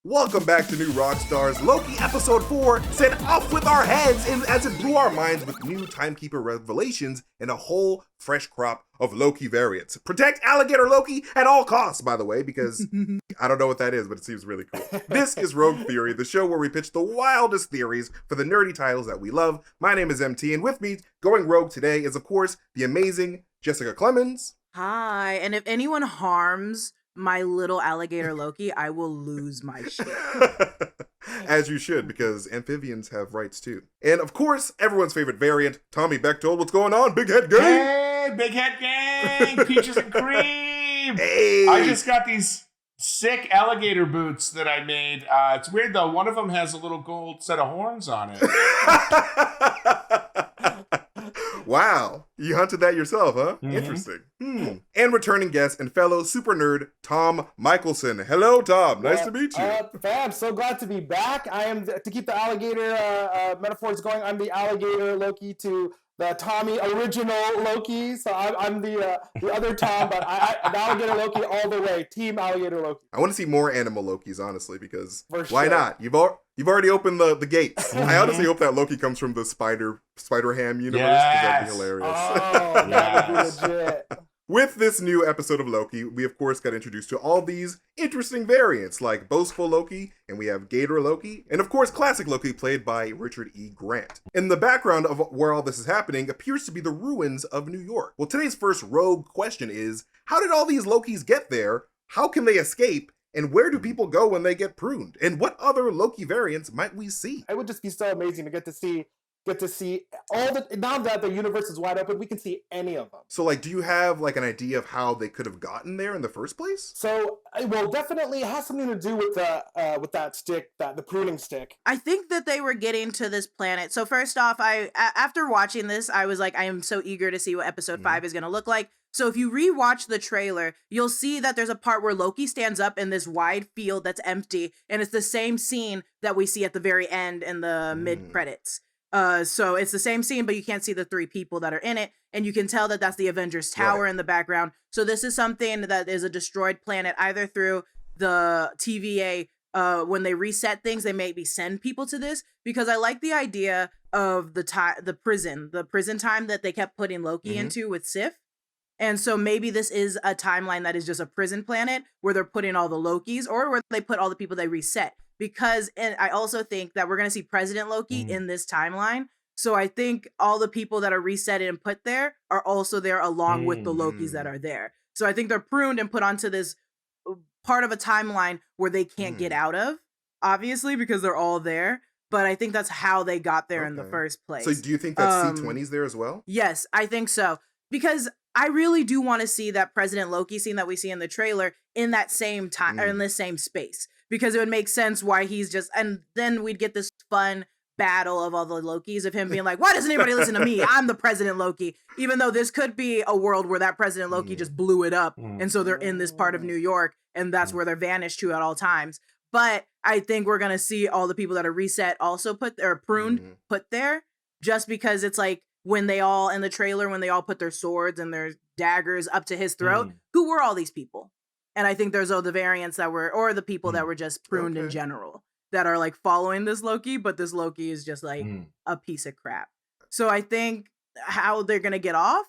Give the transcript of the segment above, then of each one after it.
Welcome back to New Rockstars. Loki episode 4 set off with our heads as it blew our minds with new timekeeper revelations and a whole fresh crop of Loki variants. Protect alligator Loki at all costs, by the way, because I don't know what that is, but it seems really cool. This is Rogue Theory, the show where we pitch the wildest theories for the nerdy titles that we love. My name is MT, and with me going rogue today is, of course, the amazing Jessica Clemons. Hi, and if anyone harms my little alligator Loki, I will lose my shit. As you should, because amphibians have rights too. And of course, everyone's favorite variant, Tommy Bechtold. What's going on, Big Head Gang? Hey, Big Head Gang! Peaches and cream! Hey! I just got these sick alligator boots that I made. It's weird though, one of them has a little gold set of horns on it. Wow, you hunted that yourself, huh? Mm-hmm. Interesting. And returning guest and fellow super nerd, Tom Michelsen. Hello, Tom. Nice to meet you. Fam, so glad to be back. I am, to keep the alligator metaphors going, I'm the alligator Loki to the Tommy original Loki. So I'm the other Tom, but I'm alligator Loki all the way. Team alligator Loki. I want to see more animal Lokis, honestly, because why not? You've already opened the gates. I honestly hope that Loki comes from the Spider-Ham universe, because that'd be hilarious. Oh, that would be legit. With this new episode of Loki, we of course got introduced to all these interesting variants, like Boastful Loki, and we have Gator Loki, and of course Classic Loki, played by Richard E. Grant. In the background of where all this is happening appears to be the ruins of New York. Well, today's first rogue question is, how did all these Lokis get there? How can they escape? And where do people go when they get pruned? And what other Loki variants might we see? It would just be so amazing to get to see all the, now that the universe is wide open, we can see any of them. So, do you have, an idea of how they could have gotten there in the first place? So, well, definitely it has something to do with that stick, the pruning stick. I think that they were getting to this planet. So first off, after watching this, I was like, I am so eager to see what episode 5 is going to look like. So if you rewatch the trailer, you'll see that there's a part where Loki stands up in this wide field that's empty, and it's the same scene that we see at the very end in the mid-credits. So it's the same scene, but you can't see the 3 people that are in it, and you can tell that that's the Avengers Tower in the background. So this is something that is a destroyed planet, either through the TVA. When they reset things, they maybe send people to this, because I like the idea of the prison time that they kept putting Loki into with Sif. And so maybe this is a timeline that is just a prison planet where they're putting all the Lokis, or where they put all the people they reset. Because, and I also think that we're going to see President Loki in this timeline. So I think all the people that are reset and put there are also there along with the Lokis that are there. So I think they're pruned and put onto this part of a timeline where they can't get out of, obviously, because they're all there. But I think that's how they got there in the first place. So do you think that C-20's there as well? Yes, I think so. Because I really do want to see that President Loki scene that we see in the trailer in that same time, or in this same space. Because it would make sense why he's just, and then we'd get this fun battle of all the Lokis of him being like, why doesn't anybody listen to me? I'm the President Loki. Even though this could be a world where that President Loki just blew it up. And so they're in this part of New York, and that's where they're vanished to at all times. But I think we're going to see all the people that are reset also pruned put there, just because it's like, when they all, in the trailer, when they all put their swords and their daggers up to his throat, who were all these people? And I think there's all the variants that were, or the people that were just pruned in general, that are following this Loki, but this Loki is just a piece of crap. So I think how they're going to get off,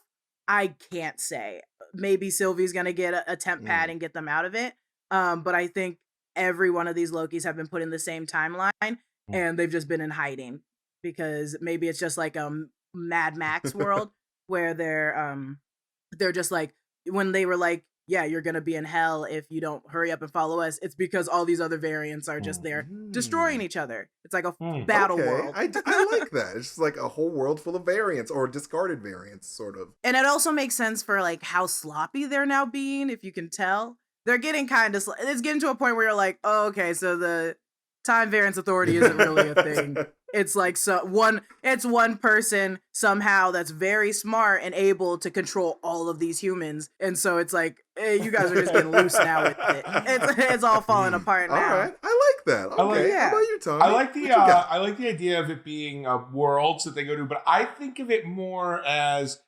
I can't say. Maybe Sylvie's going to get a temp pad and get them out of it. But I think every one of these Lokis have been put in the same timeline, and they've just been in hiding, because maybe it's just like Mad Max world where they're just when they were like, yeah, you're gonna be in hell if you don't hurry up and follow us. It's because all these other variants are just there destroying each other. It's like a battle world. I like that. It's just like a whole world full of variants, or discarded variants, sort of. And it also makes sense for how sloppy they're now being. If you can tell, they're getting kind of it's getting to a point where you're like, oh, okay, so the Time Variance Authority isn't really a thing. It's one person somehow that's very smart and able to control all of these humans. And so it's like, hey, you guys are just getting loose now with it. It's all falling apart now. All right. I like that. Okay. How about you, Tom? I like the idea of it being worlds that they go to, but I think of it more as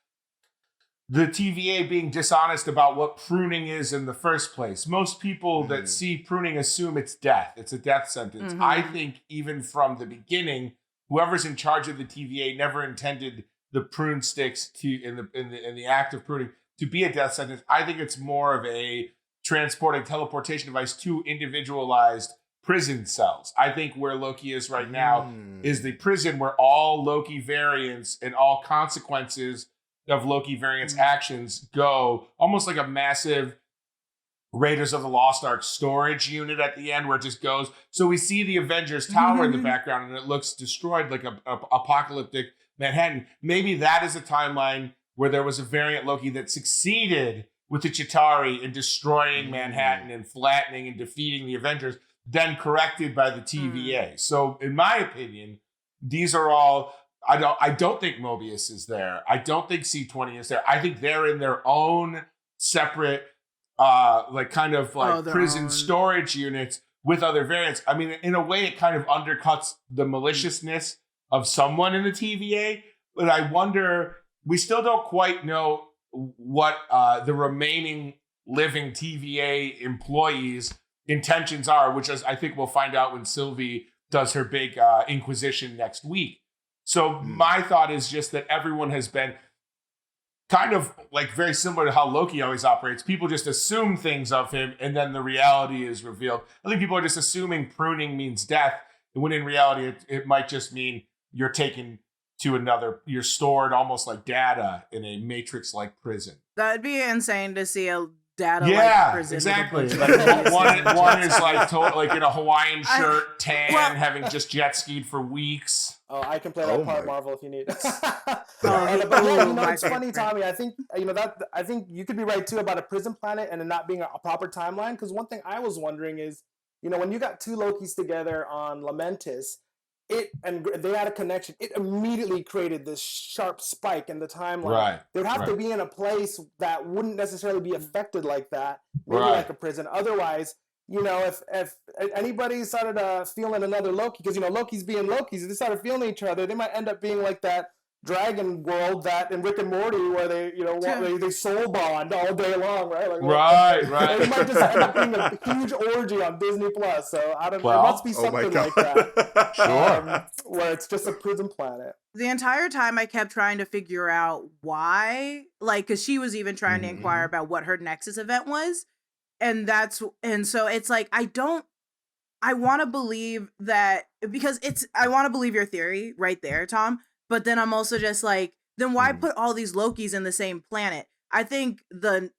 the TVA being dishonest about what pruning is in the first place. Most people that see pruning assume it's death. It's a death sentence. I think even from the beginning, whoever's in charge of the TVA never intended the prune sticks in the act of pruning to be a death sentence. I think it's more of a transporting teleportation device to individualized prison cells. I think where Loki is right now is the prison where all Loki variants and all consequences of Loki variants actions go, almost like a massive Raiders of the Lost Ark storage unit at the end where it just goes. So we see the Avengers Tower in the background and it looks destroyed like a apocalyptic Manhattan. Maybe that is a timeline where there was a variant Loki that succeeded with the Chitauri in destroying Manhattan and flattening and defeating the Avengers, then corrected by the TVA. So in my opinion, these are all... I don't think Mobius is there. I don't think C20 is there. I think they're in their own separate, prison storage units with other variants. I mean, in a way, it kind of undercuts the maliciousness of someone in the TVA. But I wonder, we still don't quite know what the remaining living TVA employees' intentions are, which is, I think we'll find out when Sylvie does her big inquisition next week. So my thought is just that everyone has been kind of like very similar to how Loki always operates. People just assume things of him and then the reality is revealed. I think people are just assuming pruning means death, when in reality it might just mean you're taken to you're stored almost like data in a Matrix-like prison. That'd be insane to see a data prison. Exactly. Like one is like in a Hawaiian shirt, tan, having just jet skied for weeks. Oh, I can play that part, Marvel, if you need. But yeah, it's funny, Tommy. I think I think you could be right too about a prison planet and it not being a proper timeline. Because one thing I was wondering is, when you got two Lokis together on Lamentis, and they had a connection, it immediately created this sharp spike in the timeline. Right. They would have to be in a place that wouldn't necessarily be affected like that, maybe like a prison. Otherwise, if anybody started feeling another Loki, because Loki's being Lokis, if they started feeling each other, they might end up being like that dragon world that in Rick and Morty where they they soul bond all day long, right? Like, right. It might just end up being a huge orgy on Disney Plus. So I don't know. It must be something like that. Sure. Where it's just a prison planet. The entire time I kept trying to figure out why, because she was even trying to inquire about what her Nexus event was. And so it's like, I want to believe that, because I want to believe your theory right there, Tom. But then I'm also just like, then why put all these Lokis in the same planet? I think the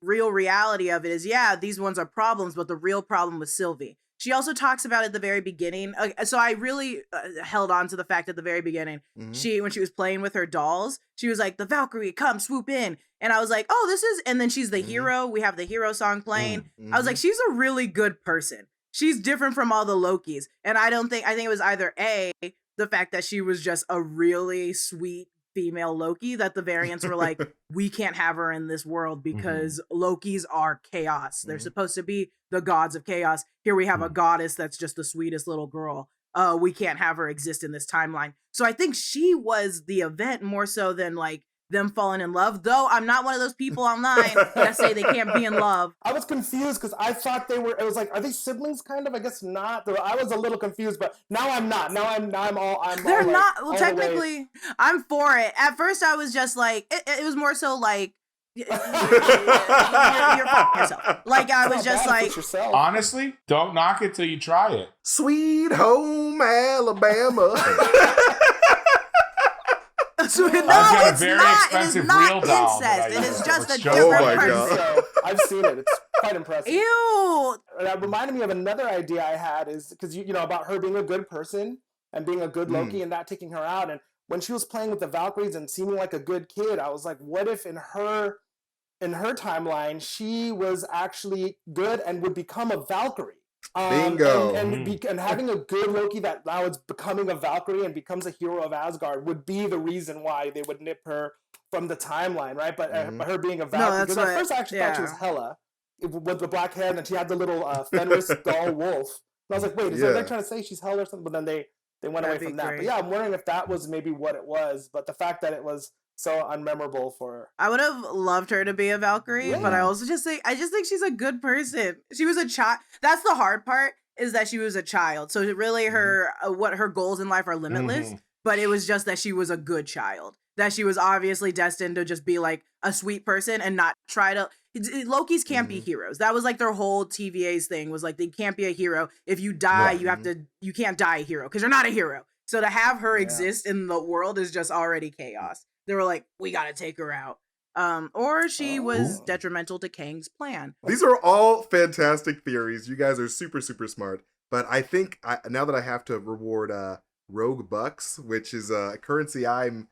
real reality of it is, these ones are problems, but the real problem was Sylvie. She also talks about it at the very beginning. So I really held on to the fact at the very beginning, when she was playing with her dolls, she was like, the Valkyrie, come swoop in. And I was like, oh, this is, and then she's the hero. We have the hero song playing. I was like, she's a really good person. She's different from all the Lokis. And I think it was either the fact that she was just a really sweet female Loki, that the variants were like, we can't have her in this world because Lokis are chaos. They're supposed to be the gods of chaos. Here we have a goddess that's just the sweetest little girl. We can't have her exist in this timeline. So I think she was the event more so than like them falling in love, though I'm not one of those people online that say they can't be in love. I was confused because I thought it was like, are they siblings kind of? I guess not. I was a little confused, but now I'm not. Now I'm They're all not. Well, technically, I'm for it. At first, I was just like, it was more so like, you're fucking yourself. Like, I was just like, honestly, don't knock it till you try it. Sweet home Alabama. So, no, it's not. It is not incest. It is just a different person. So, I've seen it. It's quite impressive. Ew. That reminded me of another idea I had, is because about her being a good person and being a good Loki and not taking her out. And when she was playing with the Valkyries and seeming like a good kid, I was like, what if in her timeline she was actually good and would become a Valkyrie? Bingo. And having a good Loki that now is becoming a Valkyrie and becomes a hero of Asgard would be the reason why they would nip her from the timeline, right? But her being a Valkyrie, because at first I actually thought she was Hela with the black hair, and then she had the little Fenris doll wolf. And I was like, wait, is that they're trying to say she's Hela or something? But then they went away from that. But yeah, I'm wondering if that was maybe what it was. But the fact that it was so unmemorable for her. I would have loved her to be a Valkyrie, but I also just think she's a good person. She was a child. That's the hard part, is that she was a child. So really her what her goals in life are limitless, but it was just that she was a good child. That she was obviously destined to just be like a sweet person and not try to Lokis can't be heroes. That was like their whole TVA's thing, was like they can't be a hero. If you die, you can't die a hero because you're not a hero. So to have her exist in the world is just already chaos. They were like, we gotta take her out. Or she was detrimental to Kang's plan. These are all fantastic theories. You guys are super, super smart. But I think now that I have to reward Rogue Bucks, which is a currency I'm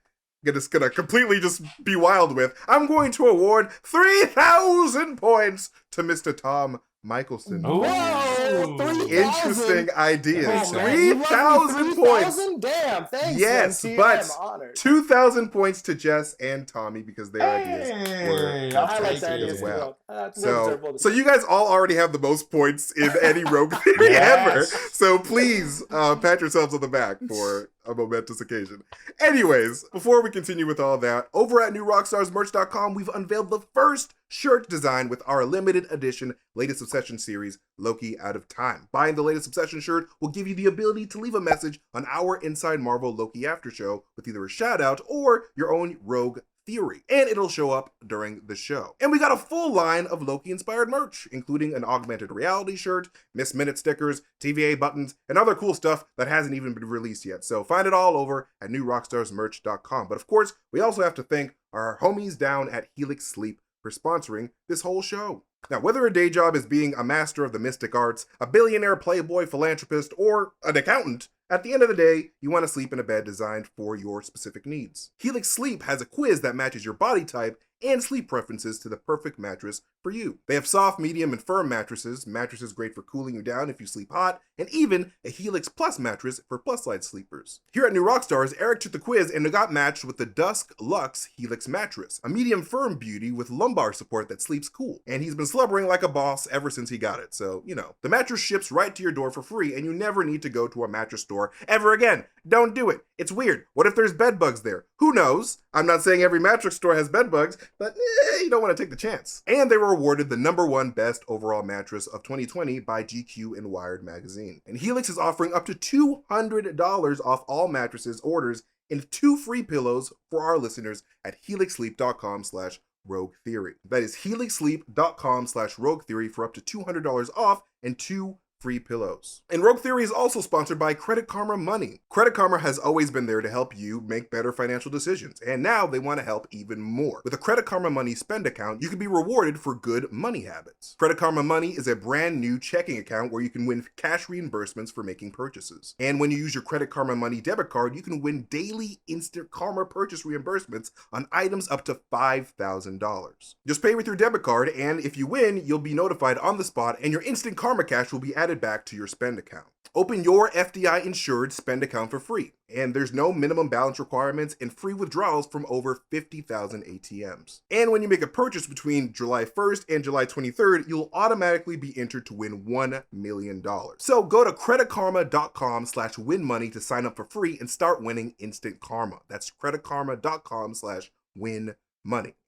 just gonna completely just be wild with, I'm going to award 3,000 points to Mr. Tom Michelsen. Whoa! 3,000. Interesting ideas. Oh, 3,000 points. Damn, thanks. Yes, MT. but I'm honored. 2,000 points to Jess and Tommy because their ideas were I like that as well. So you guys all already have the most points in any rogue theory ever. So please pat yourselves on the back for a momentous occasion. Anyways, before we continue with all that, over at newrockstarsmerch.com, we've unveiled the first shirt design with our limited edition latest Obsession series, Loki Out of Time. Buying the latest Obsession shirt will give you the ability to leave a message on our Inside Marvel Loki After Show with either a shout out or your own rogue theory, and it'll show up during the show. And we got a full line of Loki-inspired merch, including an augmented reality shirt, Miss Minute stickers, TVA buttons, and other cool stuff that hasn't even been released yet. So find it all over at newrockstarsmerch.com. But of course, we also have to thank our homies down at Helix Sleep for sponsoring this whole show. Now, whether a day job is being a master of the mystic arts, a billionaire playboy philanthropist, or an accountant, at the end of the day, you want to sleep in a bed designed for your specific needs. Helix Sleep has a quiz that matches your body type and sleep preferences to the perfect mattress for you. They have soft, medium, and firm mattresses great for cooling you down if you sleep hot, and even a Helix Plus mattress for plus-size sleepers. Here at New Rockstars, Erik took the quiz and got matched with the Dusk Luxe Helix mattress, a medium firm beauty with lumbar support that sleeps cool. And he's been slubbering like a boss ever since he got it, so, you know. The mattress ships right to your door for free, and you never need to go to a mattress store ever again. Don't do it. It's weird. What if there's bed bugs there? Who knows? I'm not saying every mattress store has bed bugs, but you don't want to take the chance. And they were awarded the #1 best overall mattress of 2020 by GQ and Wired magazine. And Helix is offering up to $200 off all mattresses orders and 2 free pillows for our listeners at helixsleep.com/rogue theory. That is helixsleep.com/rogue theory for up to $200 off and 2 free pillows. And Rogue Theory is also sponsored by Credit Karma Money. Credit Karma has always been there to help you make better financial decisions, and now they want to help even more. With a Credit Karma Money spend account, you can be rewarded for good money habits. Credit Karma Money is a brand new checking account where you can win cash reimbursements for making purchases. And when you use your Credit Karma Money debit card, you can win daily instant Karma purchase reimbursements on items up to $5,000. Just pay with your debit card, and if you win, you'll be notified on the spot, and your instant Karma cash will be added back to your spend account. Open your FDI insured spend account for free, and there's no minimum balance requirements and free withdrawals from over 50,000 ATMs. And when you make a purchase between July 1st and July 23rd, you'll automatically be entered to win $1 million. So go to creditkarma.com/winmoney to sign up for free and start winning instant karma. That's creditkarma.com/winmoney.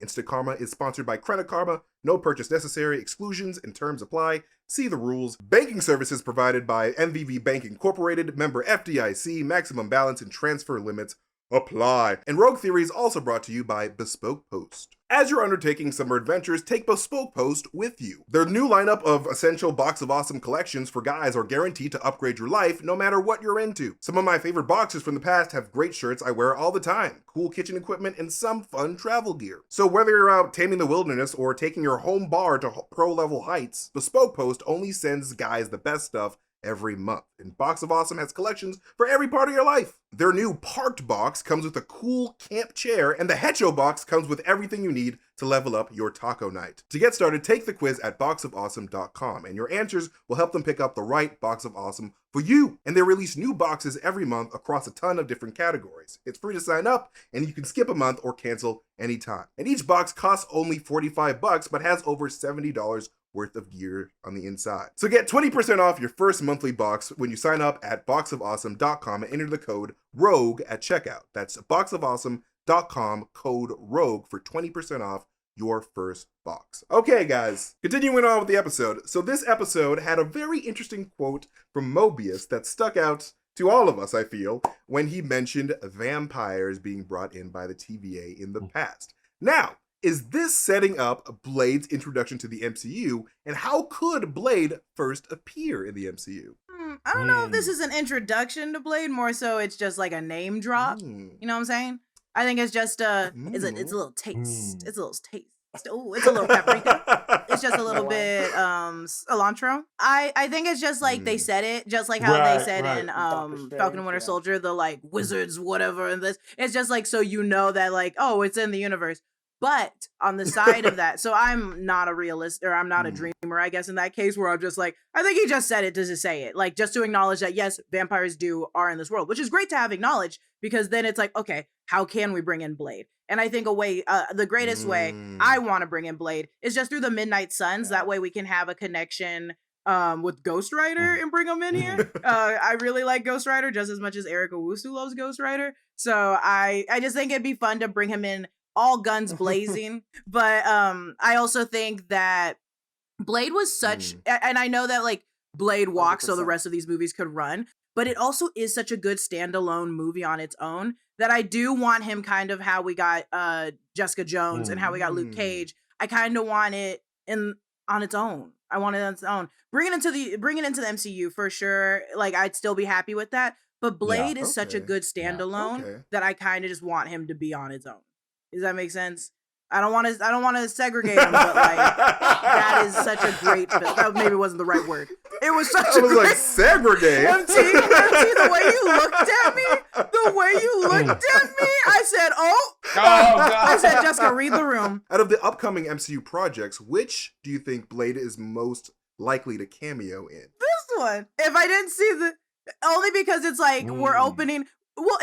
Instant Karma is sponsored by Credit Karma. No purchase necessary. Exclusions and terms apply. See the rules. Banking services provided by MVV Bank Incorporated, member FDIC. Maximum balance and transfer limits apply. And Rogue Theory is also brought to you by Bespoke Post. As you're undertaking summer adventures, take Bespoke Post with you. Their new lineup of essential Box of Awesome collections for guys are guaranteed to upgrade your life no matter what you're into. Some of my favorite boxes from the past have great shirts I wear all the time, cool kitchen equipment, and some fun travel gear. So whether you're out taming the wilderness or taking your home bar to pro-level heights, Bespoke Post only sends guys the best stuff every month. And Box of Awesome has collections for every part of your life. Their new Parked box comes with a cool camp chair, and the Hecho box comes with everything you need to level up your taco night. To get started, take the quiz at boxofawesome.com, and your answers will help them pick up the right Box of Awesome for you. And they release new boxes every month across a ton of different categories. It's free to sign up, and you can skip a month or cancel anytime. And each box costs only $45, but has over $70 worth of gear on the inside. So get 20% off your first monthly box when you sign up at boxofawesome.com and enter the code ROGUE at checkout. That's boxofawesome.com LookNoHands.com, code ROGUE for 20% off your first box. Okay, guys, continuing on with the episode. So this episode had a very interesting quote from Mobius that stuck out to all of us, I feel, when he mentioned vampires being brought in by the TVA in the past. Now, is this setting up Blade's introduction to the MCU, and how could Blade first appear in the MCU? I don't know if this is an introduction to Blade, more so it's just like a name drop. You know what I'm saying? I think it's just it's a little taste. It's a little taste. Oh, it's a little paprika. It's just a little bit cilantro. I think it's just like they said it, just like how they said in Falcon and Winter Soldier, the like wizards, whatever, and this. It's just like so you know that like, oh, it's in the universe. But on the side of that, so I'm not a realist, or I'm not a dreamer, I guess, in that case, where I'm just like, I think he just said it to just say it. Like, just to acknowledge that, yes, vampires are in this world, which is great to have acknowledged, because then it's like, okay, how can we bring in Blade? And I think the greatest way I want to bring in Blade is just through the Midnight Suns. That way we can have a connection with Ghost Rider and bring him in here. I really like Ghost Rider just as much as Erik Owusu loves Ghost Rider. So I just think it'd be fun to bring him in all guns blazing. But I also think that Blade was such, and I know that like Blade walks 100%. So the rest of these movies could run, but it also is such a good standalone movie on its own that I do want him kind of how we got Jessica Jones and how we got Luke Cage. I kind of want it on its own. I want it on its own. Bring it into the MCU for sure. Like I'd still be happy with that. But Blade is such a good standalone that I kind of just want him to be on its own. Does that make sense? I don't want to segregate them, but like that is such a great film. That maybe wasn't the right word. It was such a great like segregate. MT, the way you looked at me, I said, "Oh, God." I said, "Jessica, read the room." Out of the upcoming MCU projects, which do you think Blade is most likely to cameo in? This one. If I didn't see only because it's like we're opening. Well,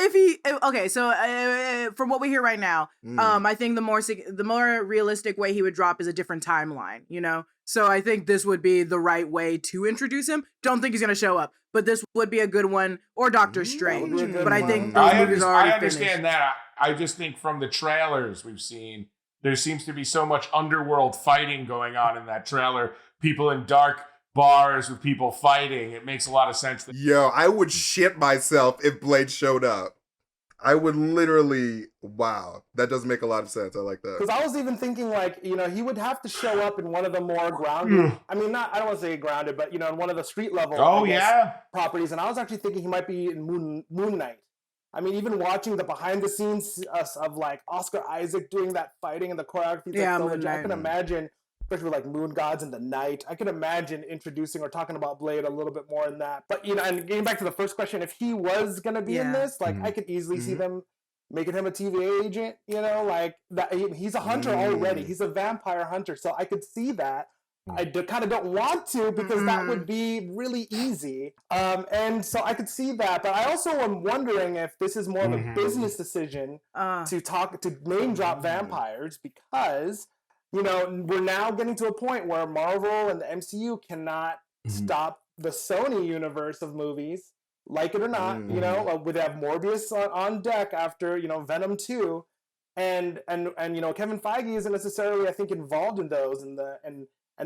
so from what we hear right now, I think the more realistic way he would drop is a different timeline, you know? So I think this would be the right way to introduce him. Don't think he's going to show up, but this would be a good one, or Doctor Strange. But I think those movies are already understand finished. That. I just think from the trailers we've seen, there seems to be so much underworld fighting going on in that trailer. People in dark bars with people fighting. It makes a lot of sense. Yo, I would shit myself if Blade showed up. I would literally, wow. That does make a lot of sense. I like that. Because I was even thinking like, you know, he would have to show up in one of the more grounded, I mean, I don't want to say grounded, but, you know, in one of the street level properties. And I was actually thinking he might be in Moon Knight. I mean, even watching the behind the scenes of like Oscar Isaac doing that fighting and the choreography. I can imagine, especially with like Moon Gods in the Night, I can imagine introducing or talking about Blade a little bit more in that. But, you know, and getting back to the first question, if he was going to be in this, like I could easily see them making him a TVA agent, you know, like that. He's a hunter already. He's a vampire hunter. So I could see that. I kind of don't want to because that would be really easy. And so I could see that. But I also am wondering if this is more of a business decision to name drop vampires because, you know, we're now getting to a point where Marvel and the MCU cannot stop the Sony universe of movies, like it or not. You know, we have Morbius on deck after, you know, Venom 2. And you know, Kevin Feige isn't necessarily, I think, involved in those and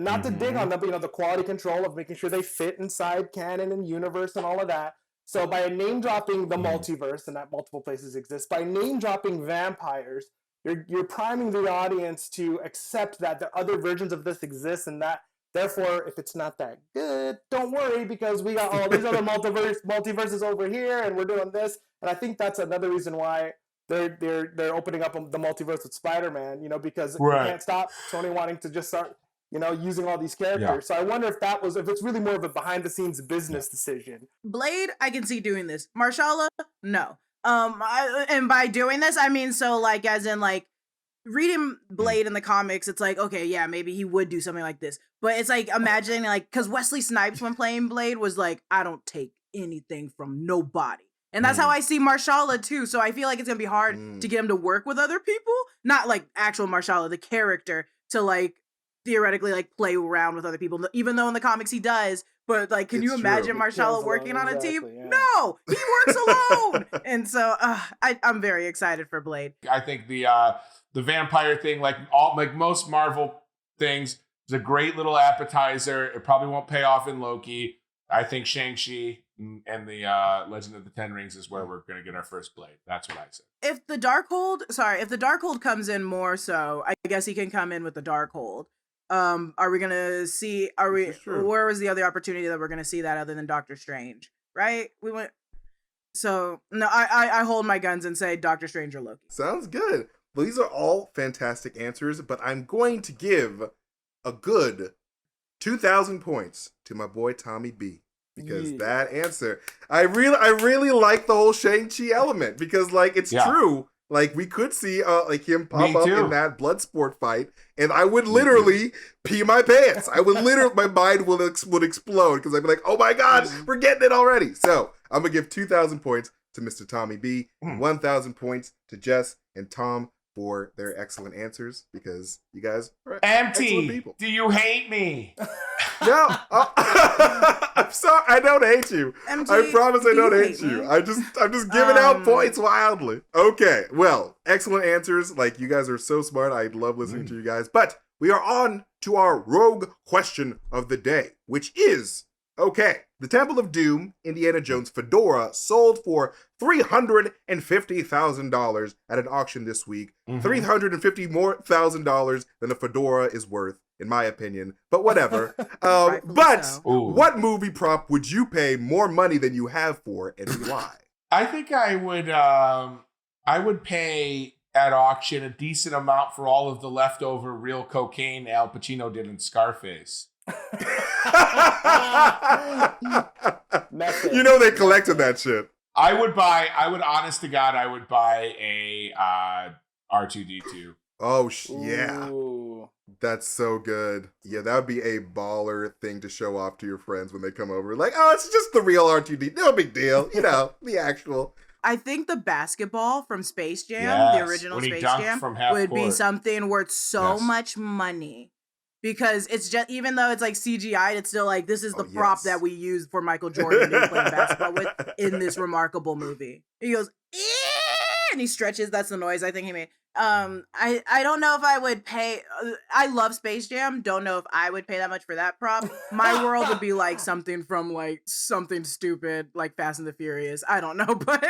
not to dig on them, but, you know, the quality control of making sure they fit inside canon and universe and all of that. So by name dropping the multiverse, and that multiple places exist, by name dropping vampires, you're priming the audience to accept that the other versions of this exist, and that therefore, if it's not that good, don't worry because we got all these other multiverses over here, and we're doing this. And I think that's another reason why they're opening up the multiverse with Spider-Man, you know, because you can't stop Sony wanting to just start, you know, using all these characters. Yeah. So I wonder if it's really more of a behind-the-scenes business decision. Blade, I can see doing this. Marshala, no. And by doing this, I mean, so like, as in like reading Blade in the comics, it's like, okay, yeah, maybe he would do something like this. But it's like imagining like, because Wesley Snipes when playing Blade was like, I don't take anything from nobody. And that's how I see Marshala too. So I feel like it's gonna be hard to get him to work with other people, not like actual Marshala, the character, to like theoretically like play around with other people, even though in the comics he does. But like, can you imagine Marshala working on a team? Yeah. No, he works alone. And so I'm very excited for Blade. I think the vampire thing, like most Marvel things, is a great little appetizer. It probably won't pay off in Loki. I think Shang-Chi and the Legend of the Ten Rings is where we're going to get our first Blade. That's what I said. If the Darkhold comes in more so, I guess he can come in with the Darkhold. Are we gonna see? Where was the other opportunity that we're gonna see that other than Doctor Strange? Right? We went. So no, I hold my guns and say Doctor Strange or Loki. Sounds good. Well, these are all fantastic answers, but I'm going to give a good 2,000 points to my boy Tommy B. Because that answer, I really like the whole Shang-Chi element because like it's true. Like we could see like him pop up in that Bloodsport fight, and I would literally pee my pants. I would literally, my mind would explode because I'd be like, oh my god, we're getting it already. So I'm gonna give 2,000 points to Mr. Tommy B, 1,000 points to Jess and Tom for their excellent answers because you guys are excellent people. Do you hate me? No, I'm sorry. I don't hate you. MG, I promise I don't hate me? you. I'm just giving out points wildly. Okay, well, excellent answers. Like you guys are so smart. I love listening to you guys. But we are on to our rogue question of the day, which is okay. The Temple of Doom Indiana Jones fedora sold for $350,000 at an auction this week. $350,000 more than a fedora is worth, in my opinion. But whatever. What movie prop would you pay more money than you have for, and why? I think I would pay at auction a decent amount for all of the leftover real cocaine Al Pacino did in Scarface. You know they collected that shit. I would honest to God, I would buy a R2-D2. Oh, yeah. Ooh. That's so good. Yeah, that would be a baller thing to show off to your friends when they come over. Like, oh, it's just the real R2D. No big deal. You know, the actual. I think the basketball from Space Jam, the original Space Jam, would be something worth so much money. Because it's just, even though it's like CGI, it's still like, this is the prop that we used for Michael Jordan to be playing basketball with in this remarkable movie. He goes, and he stretches. That's the noise I think he made. I don't know if I would pay. I love Space Jam. Don't know if I would pay that much for that prop. My world would be like something from like something stupid like Fast and the Furious. I don't know, but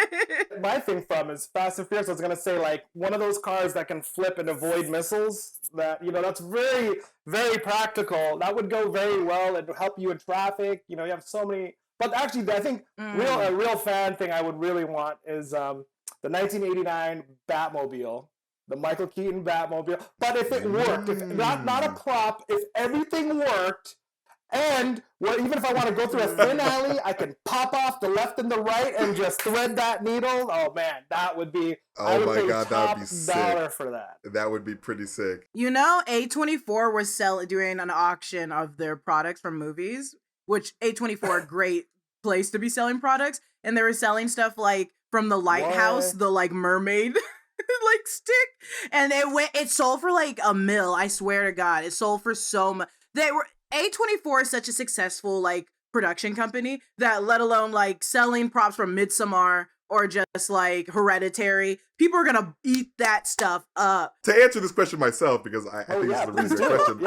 my thing from is Fast and Furious. I was gonna say like one of those cars that can flip and avoid missiles. That that's very very practical. That would go very well and help you in traffic. You have so many. But actually, I think a real fan thing I would really want is the 1989 Batmobile. The Michael Keaton Batmobile. But if it worked, if not a prop, if everything worked, and even if I want to go through a thin alley, I can pop off the left and the right and just thread that needle. Oh man, that would be. Oh my god, that would be sick. $1 for that. That would be pretty sick. A24 was doing an auction of their products from movies, which A24 a great place to be selling products, and they were selling stuff like from the Lighthouse, the like mermaid. Like stick, and it sold for like $1 million. I swear to God, it sold for so much. A24 is such a successful like production company that, let alone like selling props from Midsommar or just like Hereditary, people are gonna eat that stuff up. To answer this question myself, because I think this is a really good question.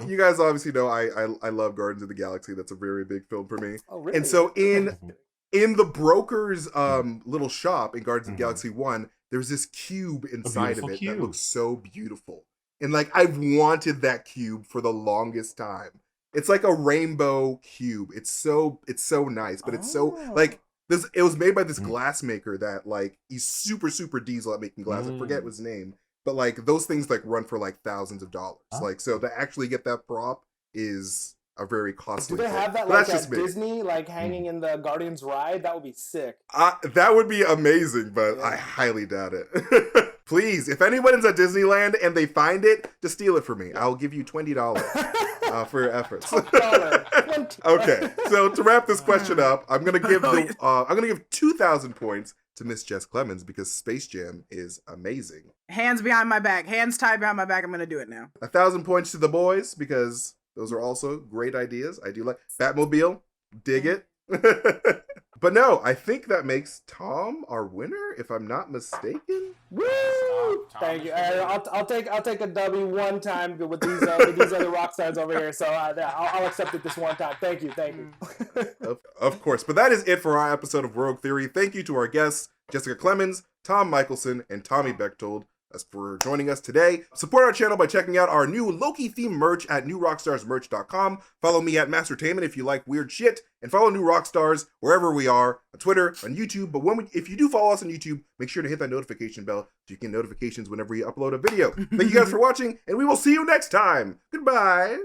You guys obviously know I love Guardians of the Galaxy. That's a very big film for me. Oh, really? And so in the broker's little shop in Guardians of the Galaxy 1, there's this cube inside of it that looks so beautiful. And like I've wanted that cube for the longest time. It's like a rainbow cube. It's so nice, but it's so like this. It was made by this glass maker that like he's super diesel at making glass. I forget his name, but like those things like run for like thousands of dollars. Like so to actually get that prop is a very costly. Do they have that like at Disney, like hanging in the Guardians ride? That would be sick. That would be amazing, but I highly doubt it. Please, if anyone's at Disneyland and they find it, just steal it from me. I'll give you $20 for your efforts. Okay, so to wrap this question up, I'm gonna give 2,000 points to Miss Jess Clemons because Space Jam is amazing. Hands behind my back, hands tied behind my back. I'm gonna do it now. 1,000 points to the boys because those are also great ideas. I do like Batmobile. Dig it. But no, I think that makes Tom our winner, if I'm not mistaken. Woo! Thank you. I'll take a W one time with these other rock stars over here. So I'll accept it this one time. Thank you. Of course. But that is it for our episode of Rogue Theory. Thank you to our guests, Jessica Clemons, Tom Michelsen, and Tommy Bechtold, for joining us today. Support our channel by checking out our new Loki-themed merch at newrockstarsmerch.com. Follow me at MasterTainment if you like weird shit, and follow New Rockstars wherever we are, on Twitter, on YouTube. But if you do follow us on YouTube, make sure to hit that notification bell so you get notifications whenever we upload a video. Thank you guys for watching, and we will see you next time. Goodbye.